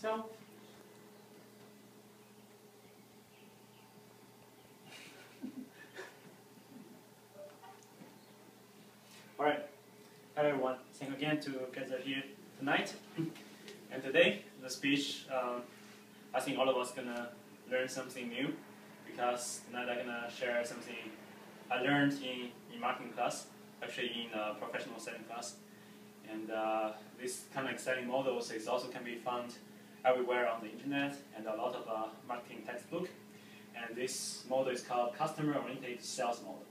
So, all right. Hello everyone. Thank you again to gather here tonight. And today, the speech, I think all of us gonna learn something new because tonight I'm gonna share something I learned in marketing class, actually in a professional setting class. And this kind of exciting models is also can be found everywhere on the internet and a lot of marketing textbook. And this model is called customer-oriented sales model.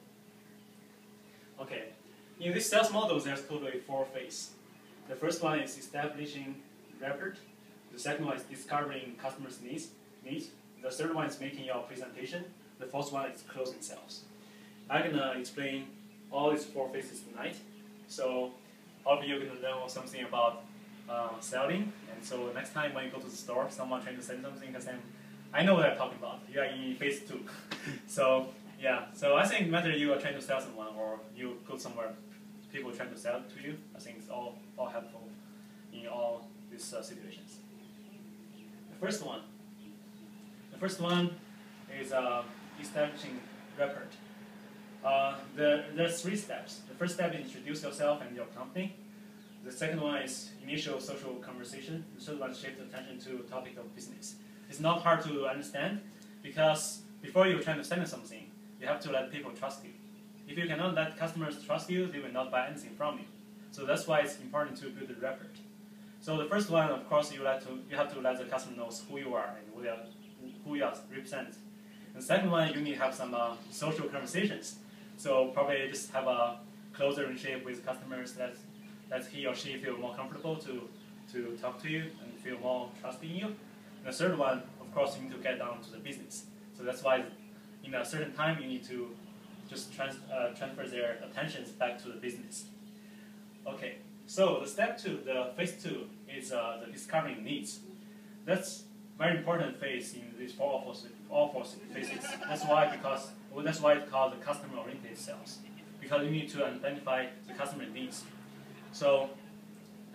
Okay, in this sales model, there's totally 4 phases. The first one is establishing rapport. The second one is discovering customers' needs. The third one is making your presentation. The fourth one is closing sales. I'm gonna explain all these 4 phases tonight. So all of you are gonna know something about selling. And so next time when you go to the store, someone trying to sell something, you can say, I know what I'm talking about. You are in phase 2. So yeah, so I think no matter you are trying to sell someone or you go somewhere, people trying to sell to you, I think it's all helpful in all these situations. The first one is establishing rapport. There's 3 steps. The first step is introduce yourself and your company. The second one is initial social conversation. The third one is shift attention to topic of business. It's not hard to understand because before you're trying to sell something, you have to let people trust you. If you cannot let customers trust you, they will not buy anything from you. So that's why it's important to build a rapport. So the first one, of course, you have to let the customer know who you are and who you represent. And the second one, you need to have some social conversations. So probably just have a closer relationship with customers that he or she feel more comfortable to talk to you and feel more trust in you. And the third one, of course, you need to get down to the business. So that's why in a certain time, you need to just transfer their attentions back to the business. Okay, so the step 2, the phase 2, is the discovering needs. That's very important phase in these all four phases. That's why it's called the customer-oriented sales, because you need to identify the customer needs. So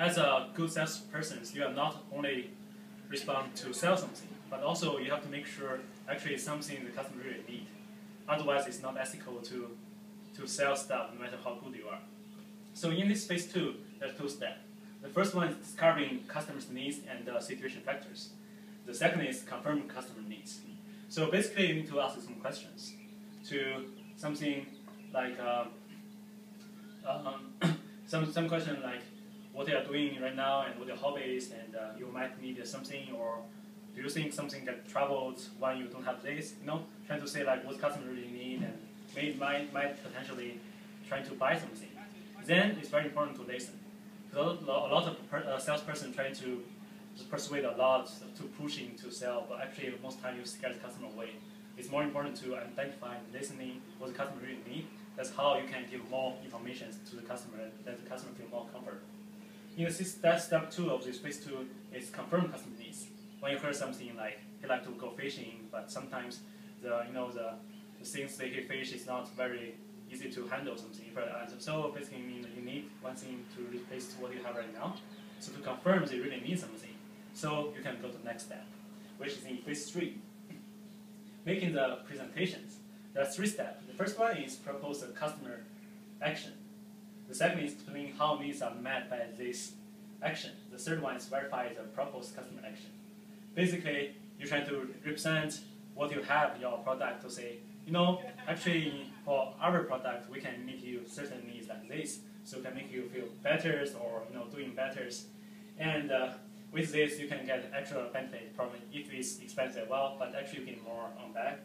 as a good salesperson, you are not only respond to sell something, but also you have to make sure actually it's something the customer really need. Otherwise, it's not ethical to sell stuff no matter how good you are. So in this phase 2, there's 2 steps. The first one is discovering customers' needs and situation factors. The second is confirming customer needs. So basically, you need to ask some questions to something like some question like what they are doing right now and what their hobby is, and you might need something, or do you think something that travels when you don't have this? Trying to say like what customer really need and might potentially trying to buy something. Then it's very important to listen. Because a lot of salesperson trying to persuade a lot to pushing to sell, but actually most time you scare the customer away. It's more important to identify and listening what the customer really need. That's how you can give more information to the customer and let the customer feel more comfort. In step 2 of this phase 2 is confirm customer needs. When you hear something like he like to go fishing, but sometimes the things that he fish is not very easy to handle something. So basically, you need one thing to replace what you have right now. So to confirm they really need something, so you can go to the next step, which is in phase 3, making the presentations. There are 3 steps. The first one is propose a customer action. The second is explain how needs are met by this action. The third one is verify the proposed customer action. Basically, you're trying to represent what you have in your product to say, actually for our product, we can meet you certain needs like this, so it can make you feel better or doing better. And with this, you can get extra benefit probably if it's expensive, but actually you get more on back.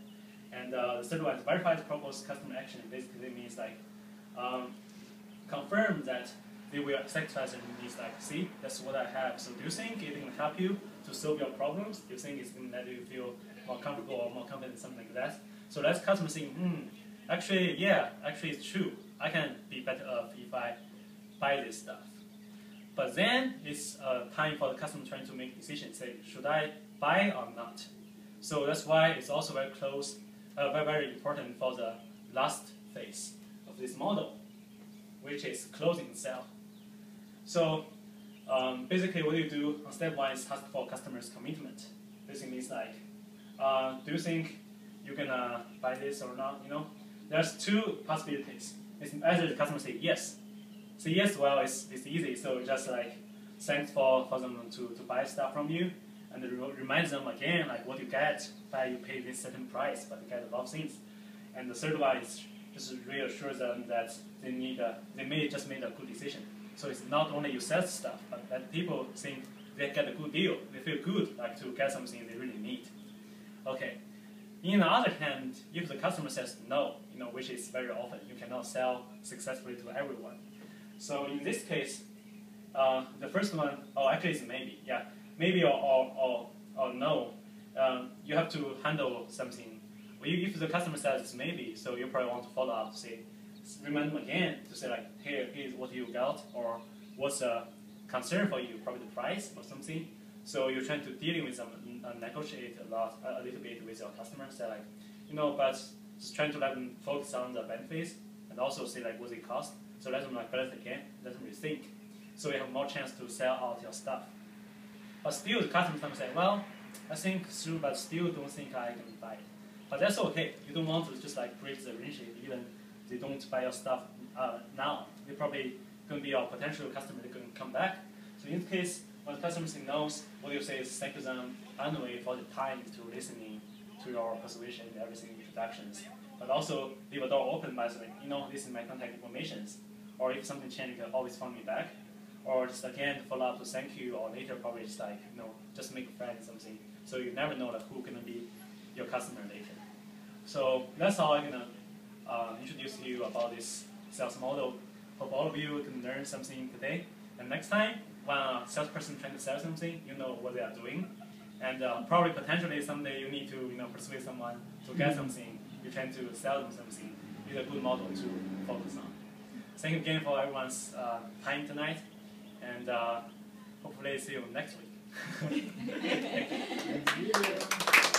And the third one is verify the proposed customer action. Basically means like confirm that they will satisfy their needs. Like, see, that's what I have. So do you think it can help you to solve your problems? Do you think it's going to let you feel more comfortable or more confident, something like that? So that's customer saying, actually, yeah, actually it's true. I can be better off if I buy this stuff. But then it's time for the customer trying to make decisions. Say, should I buy or not? So that's why it's also very close, very important for the last phase of this model, which is closing sale. So Basically, what you do on step 1 is ask for customers' commitment. Basically, means like, do you think you're gonna buy this or not? You know, there's 2 possibilities. It's either the customer say yes. Say yes, well, it's easy. So just like thanks for them to buy stuff from you, and remind them again like what you get by you pay this certain price, but you get a lot of things. And the third one is just reassure them that they may just made a good decision. So it's not only you sell stuff, but that people think they get a good deal. They feel good like to get something they really need. Okay. In the other hand, if the customer says no, you know, which is very often, you cannot sell successfully to everyone. So in this case, the first one, actually it's maybe, yeah, maybe or no. You have to handle something. If the customer says it's maybe, so you probably want to follow up, say, remind them again to say like, here's what you got, or what's a concern for you, probably the price or something. So you're trying to dealing with them, negotiate a little bit with your customers. Say like, you know, but just trying to let them focus on the benefits and also say like what it cost. So let them like balance again, let them rethink. So you have more chance to sell out your stuff. But still, the customer sometimes say, well, I think it's true, but still don't think I can buy it. But that's okay. You don't want to just like break the relationship, even they don't buy your stuff now. They probably going to be your potential customer. They're going to come back. So in this case, when the customer knows, what you say is thank you them anyway for the time to listening to your persuasion and everything, introductions. But also leave a door open by saying, you know, this is my contact information. Or if something changes, you can always phone me back. Or just again follow up to thank you, or later probably just like, you know, just make a friend or something. So you never know like who's gonna be your customer later. So that's how I'm gonna introduce you about this sales model. Hope all of you can learn something today. And next time, when a salesperson trying to sell something, you know what they are doing. And probably potentially someday you need to, you know, persuade someone to get something. You're trying to sell them something. It's a good model to focus on. Thank you again for everyone's time tonight. And hopefully see you next week. Thank you.